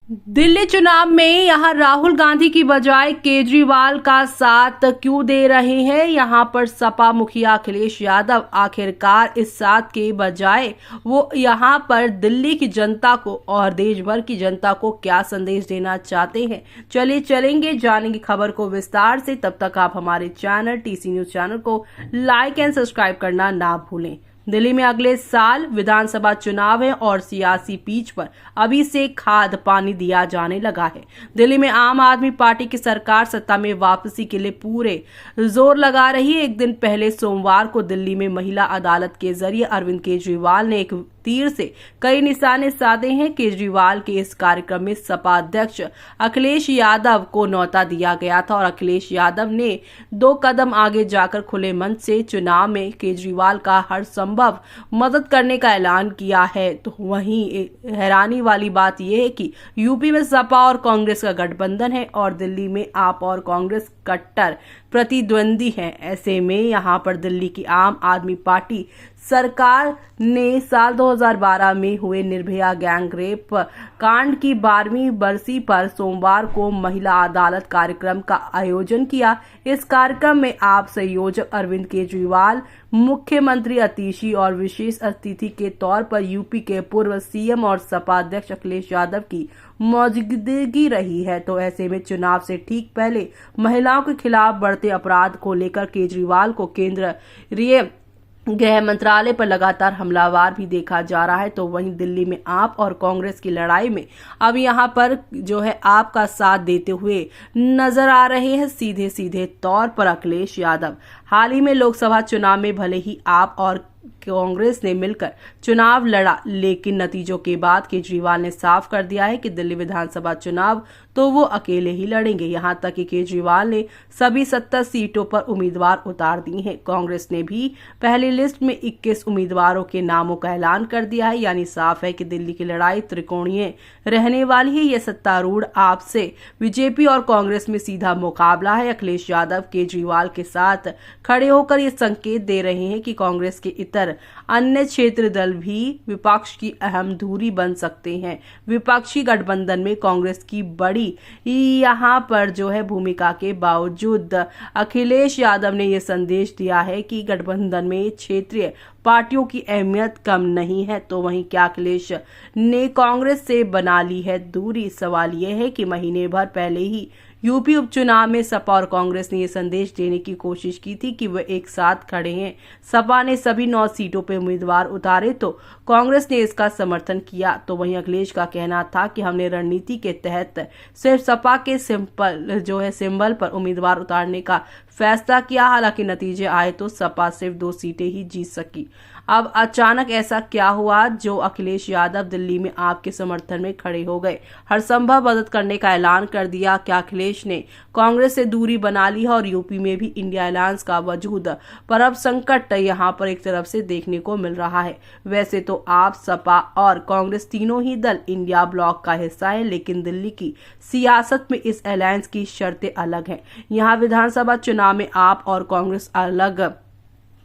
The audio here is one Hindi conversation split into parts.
दिल्ली चुनाव में यहां राहुल गांधी की बजाय केजरीवाल का साथ क्यों दे रहे हैं। यहां पर सपा मुखिया अखिलेश यादव आखिरकार इस साथ के बजाय वो यहां पर दिल्ली की जनता को और देश भर की जनता को क्या संदेश देना चाहते हैं, चलिए चलेंगे जानेंगे खबर को विस्तार से। तब तक आप हमारे चैनल टीसी न्यूज चैनल को लाइक एंड सब्सक्राइब करना ना भूलें। दिल्ली में अगले साल विधानसभा चुनाव है और सियासी पिच पर अभी से खाद पानी दिया जाने लगा है। दिल्ली में आम आदमी पार्टी की सरकार सत्ता में वापसी के लिए पूरे जोर लगा रही है। एक दिन पहले सोमवार को दिल्ली में महिला अदालत के जरिए अरविंद केजरीवाल ने एक तीर से कई निशाने साधे हैं। केजरीवाल के इस कार्यक्रम में सपा अध्यक्ष अखिलेश यादव को न्योता दिया गया था और अखिलेश यादव ने 2 कदम आगे जाकर खुले मन से चुनाव में केजरीवाल का हर संभव मदद करने का ऐलान किया है। तो वहीं हैरानी वाली बात यह है कि यूपी में सपा और कांग्रेस का गठबंधन है और दिल्ली में आप और कांग्रेस कट्टर प्रतिद्वंदी हैं। ऐसे में यहां पर दिल्ली की आम आदमी पार्टी सरकार ने साल 2012 में हुए निर्भया गैंग रेप कांड की 12वीं बरसी पर सोमवार को महिला अदालत कार्यक्रम का आयोजन किया। इस कार्यक्रम में आप संयोजक अरविंद केजरीवाल, मुख्यमंत्री अतिशी और विशेष अतिथि के तौर पर यूपी के पूर्व सीएम और सपा अध्यक्ष अखिलेश यादव की मौजूदगी रही है। तो ऐसे में चुनाव से ठीक पहले महिलाओं के खिलाफ बढ़ते अपराध को लेकर केजरीवाल को केंद्रीय गृह मंत्रालय पर लगातार हमलावर भी देखा जा रहा है। तो वहीं दिल्ली में आप और कांग्रेस की लड़ाई में अब यहां पर जो है आपका साथ देते हुए नजर आ रहे हैं सीधे सीधे तौर पर अखिलेश यादव। हाल ही में लोकसभा चुनाव में भले ही आप और कांग्रेस ने मिलकर चुनाव लड़ा, लेकिन नतीजों के बाद केजरीवाल ने साफ कर दिया है कि दिल्ली विधानसभा चुनाव तो वो अकेले ही लड़ेंगे। यहां तक कि केजरीवाल ने सभी 70 सीटों पर उम्मीदवार उतार दिए हैं। कांग्रेस ने भी पहली लिस्ट में 21 उम्मीदवारों के नामों का ऐलान कर दिया है। यानी साफ है कि दिल्ली की लड़ाई त्रिकोणीय रहने वाली है। यह सत्तारूढ़ आपसे बीजेपी और कांग्रेस में सीधा मुकाबला है। अखिलेश यादव केजरीवाल के साथ खड़े होकर ये संकेत दे रहे हैं कि कांग्रेस के इतर अन्य क्षेत्र दल भी विपक्ष की अहम धुरी बन सकते हैं। विपक्षी गठबंधन में कांग्रेस की बड़ी यहां पर जो है भूमिका के बावजूद अखिलेश यादव ने यह संदेश दिया है कि गठबंधन में क्षेत्रीय पार्टियों की अहमियत कम नहीं है। तो वहीं क्या अखिलेश ने कांग्रेस से बना ली है दूरी? सवाल यह है कि महीने भर पहले ही यूपी उपचुनाव में सपा और कांग्रेस ने यह संदेश देने की कोशिश की थी कि वे एक साथ खड़े हैं। सपा ने सभी 9 सीटों पर उम्मीदवार उतारे तो कांग्रेस ने इसका समर्थन किया। तो वहीं अखिलेश का कहना था कि हमने रणनीति के तहत सिर्फ सपा के सिंबल पर उम्मीदवार उतारने का फैसला किया। हालांकि नतीजे आए तो सपा सिर्फ 2 सीटें ही जीत सकी। अब अचानक ऐसा क्या हुआ जो अखिलेश यादव दिल्ली में आपके समर्थन में खड़े हो गए, हर संभव मदद करने का ऐलान कर दिया? क्या अखिलेश ने कांग्रेस से दूरी बना ली है और यूपी में भी इंडिया अलायंस का वजूद? पर अब संकट यहां पर एक तरफ से देखने को मिल रहा है। वैसे तो आप, सपा और कांग्रेस तीनों ही दल इंडिया ब्लॉक का हिस्सा है, लेकिन दिल्ली की सियासत में इस अलायंस की शर्तें अलग हैं। यहाँ विधानसभा चुनाव में आप और कांग्रेस अलग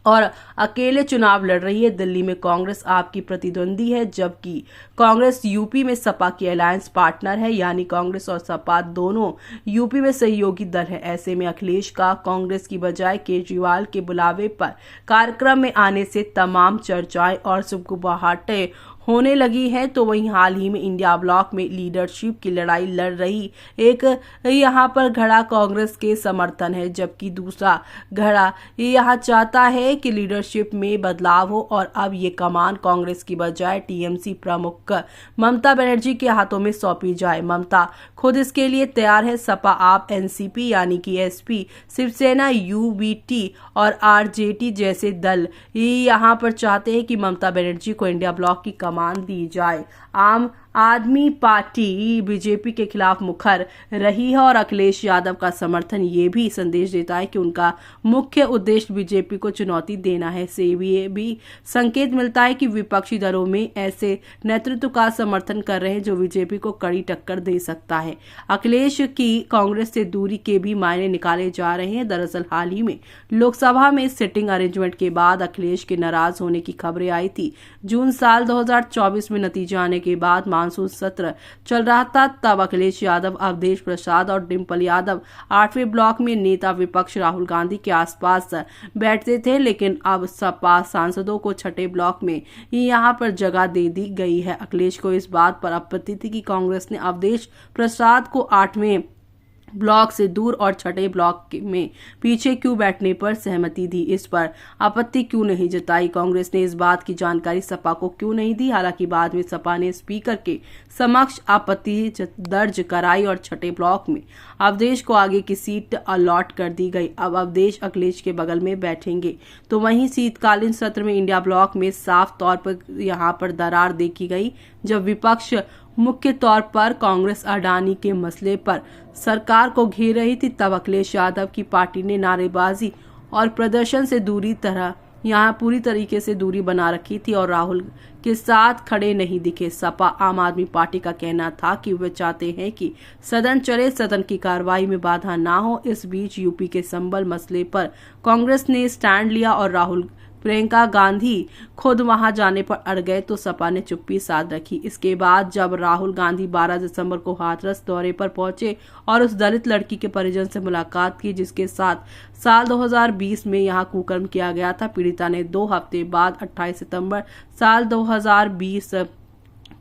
और अकेले चुनाव लड़ रही है। दिल्ली में कांग्रेस आपकी प्रतिद्वंदी है, जबकि कांग्रेस यूपी में सपा की अलायंस पार्टनर है। यानी कांग्रेस और सपा दोनों यूपी में सहयोगी दल है। ऐसे में अखिलेश का कांग्रेस की बजाय केजरीवाल के बुलावे पर कार्यक्रम में आने से तमाम चर्चाएं और सुगबुगाहटें होने लगी है। तो वहीं हाल ही में इंडिया ब्लॉक में लीडरशिप की लड़ाई लड़ रही एक यहां पर घड़ा कांग्रेस के समर्थन है, जबकि दूसरा घड़ा यहां चाहता है कि लीडरशिप में बदलाव हो और अब ये कमान कांग्रेस की बजाय टीएमसी प्रमुख ममता बनर्जी के हाथों में सौंपी जाए। ममता खुद इसके लिए तैयार है। सपा, आप, एनसीपी यानी कि एसपी, शिवसेना, यूबीटी और आरजेडी जैसे दल यहां पर चाहते हैं कि ममता बनर्जी को इंडिया ब्लॉक की कमान दी जाए। आम आदमी पार्टी बीजेपी के खिलाफ मुखर रही है और अखिलेश यादव का समर्थन ये भी संदेश देता है कि उनका मुख्य उद्देश्य बीजेपी को चुनौती देना है। से ये भी संकेत मिलता है कि विपक्षी दलों में ऐसे नेतृत्व का समर्थन कर रहे हैं जो बीजेपी को कड़ी टक्कर दे सकता है। अखिलेश की कांग्रेस से दूरी के भी मायने निकाले जा रहे हैं। दरअसल हाल ही में लोकसभा में सिटिंग अरेंजमेंट के बाद अखिलेश के नाराज होने की खबरें आई थी। जून साल 2024 में नतीजे आने के बाद मानसून सत्र चल रहा था, तब अखिलेश यादव, अवधेश प्रसाद और डिम्पल यादव 8वें ब्लॉक में नेता विपक्ष राहुल गांधी के आसपास बैठते थे। लेकिन अब सपा सांसदों को 6ठे ब्लॉक में यहां पर जगह दे दी गई है। अखिलेश को इस बात पर आपत्ति थी कि कांग्रेस ने अवधेश प्रसाद को 8वें ब्लॉक से दूर और 6ठे ब्लॉक में पीछे क्यों बैठने पर सहमति दी। इस पर आपत्ति क्यों नहीं जताई। कांग्रेस ने इस बात की जानकारी सपा को क्यों नहीं दी। हालांकि बाद में सपा ने स्पीकर के समक्ष आपत्ति दर्ज कराई और 6ठे ब्लॉक में अवधेश को आगे की सीट अलॉट कर दी गई। अब अवधेश अखिलेश के बगल में बैठेंगे। तो वहीं शीतकालीन सत्र में इंडिया ब्लॉक में साफ तौर पर यहां पर दरार देखी गई, जब विपक्ष मुख्य तौर पर कांग्रेस अडानी के मसले पर सरकार को घेर रही थी। तब अखिलेश यादव की पार्टी ने नारेबाजी और प्रदर्शन से यहाँ पूरी तरीके से दूरी बना रखी थी और राहुल के साथ खड़े नहीं दिखे। सपा आम आदमी पार्टी का कहना था कि वे चाहते हैं कि सदन चले, सदन की कार्रवाई में बाधा ना हो। इस बीच यूपी के संबल मसले पर कांग्रेस ने स्टैंड लिया और राहुल प्रियंका गांधी खुद वहां जाने पर अड़ गए तो सपा ने चुप्पी साध रखी। इसके बाद जब राहुल गांधी 12 दिसंबर को हाथरस दौरे पर पहुंचे और उस दलित लड़की के परिजन से मुलाकात की जिसके साथ साल 2020 में यहां कुकर्म किया गया था, पीड़िता ने 2 हफ्ते बाद 28 सितंबर साल 2020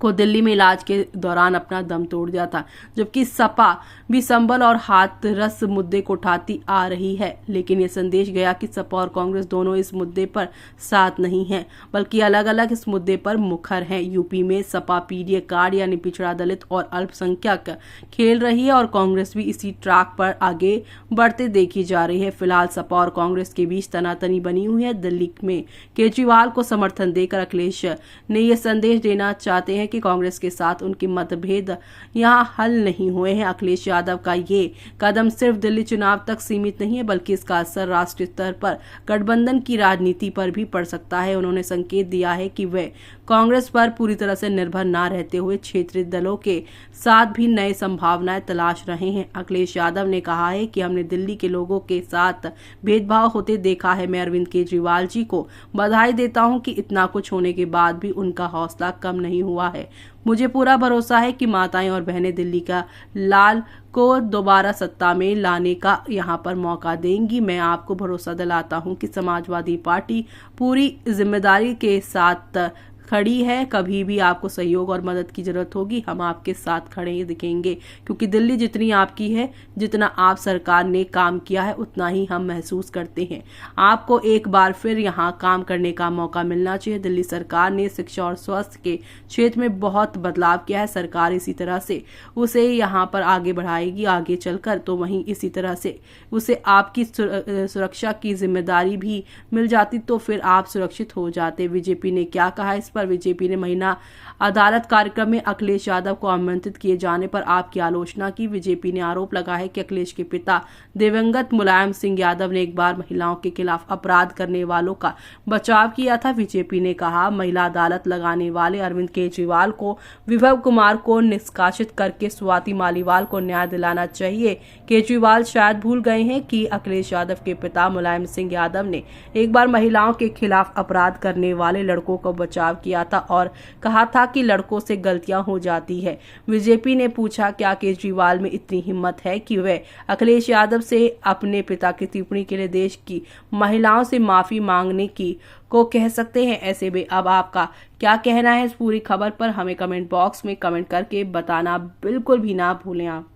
को दिल्ली में इलाज के दौरान अपना दम तोड़ दिया था। जबकि सपा भी संबल और हाथरस मुद्दे को उठाती आ रही है, लेकिन ये संदेश गया कि सपा और कांग्रेस दोनों इस मुद्दे पर साथ नहीं हैं, बल्कि अलग अलग इस मुद्दे पर मुखर हैं। यूपी में सपा पीडीए कार्ड यानी पिछड़ा दलित और अल्पसंख्यक खेल रही है और कांग्रेस भी इसी ट्रैक पर आगे बढ़ते देखी जा रही है। फिलहाल सपा और कांग्रेस के बीच तनातनी बनी हुई है। दिल्ली में केजरीवाल को समर्थन देकर अखिलेश ने यह संदेश देना चाहते हैं कि कांग्रेस के साथ उनके मतभेद यहां हल नहीं हुए हैं। अखिलेश यादव का ये कदम सिर्फ दिल्ली चुनाव तक सीमित नहीं है, बल्कि इसका असर राष्ट्रीय स्तर पर गठबंधन की राजनीति पर भी पड़ सकता है। उन्होंने संकेत दिया है कि वे कांग्रेस पर पूरी तरह से निर्भर न रहते हुए क्षेत्रीय दलों के साथ भी नए संभावनाएं तलाश रहे हैं। अखिलेश यादव ने कहा है कि हमने दिल्ली के लोगों के साथ भेदभाव होते देखा है। मैं अरविंद केजरीवाल जी को बधाई देता हूं कि इतना कुछ होने के बाद भी उनका हौसला कम नहीं हुआ है। मुझे पूरा भरोसा है कि माताएं और बहनें दिल्ली का लाल को दोबारा सत्ता में लाने का यहां पर मौका देंगी। मैं आपको भरोसा दिलाता हूं कि समाजवादी पार्टी पूरी जिम्मेदारी के साथ खड़ी है। कभी भी आपको सहयोग और मदद की जरूरत होगी, हम आपके साथ खड़े दिखेंगे, क्योंकि दिल्ली जितनी आपकी है, जितना आप सरकार ने काम किया है, उतना ही हम महसूस करते हैं। आपको एक बार फिर यहाँ काम करने का मौका मिलना चाहिए। दिल्ली सरकार ने शिक्षा और स्वास्थ्य के क्षेत्र में बहुत बदलाव किया है। सरकार इसी तरह से उसे यहाँ पर आगे बढ़ाएगी आगे चलकर। तो वहीं इसी तरह से उसे आपकी सुरक्षा की जिम्मेदारी भी मिल जाती तो फिर आप सुरक्षित हो जाते। बीजेपी ने क्या कहा इस पर? बीजेपी ने महिला अदालत कार्यक्रम में अखिलेश यादव को आमंत्रित किए जाने पर आपकी आलोचना की। बीजेपी ने आरोप लगाया है कि अखिलेश के पिता दिवंगत मुलायम सिंह यादव ने एक बार महिलाओं के खिलाफ अपराध करने वालों का बचाव किया था। बीजेपी ने कहा महिला अदालत लगाने वाले अरविंद केजरीवाल को विभव कुमार को निष्कासित करके स्वाति मालीवाल को न्याय दिलाना चाहिए। केजरीवाल शायद भूल गए हैं कि अखिलेश यादव के पिता मुलायम सिंह यादव ने एक बार महिलाओं के खिलाफ अपराध करने वाले लड़कों को बचाव किया था और कहा था कि लड़कों से गलतियां हो जाती है। बीजेपी ने पूछा क्या केजरीवाल में इतनी हिम्मत है कि वे अखिलेश यादव से अपने पिता की टिप्पणी के लिए देश की महिलाओं से माफी मांगने की को कह सकते हैं? ऐसे में अब आपका क्या कहना है इस पूरी खबर पर? हमें कमेंट बॉक्स में कमेंट करके बताना बिल्कुल भी ना भूलें आप।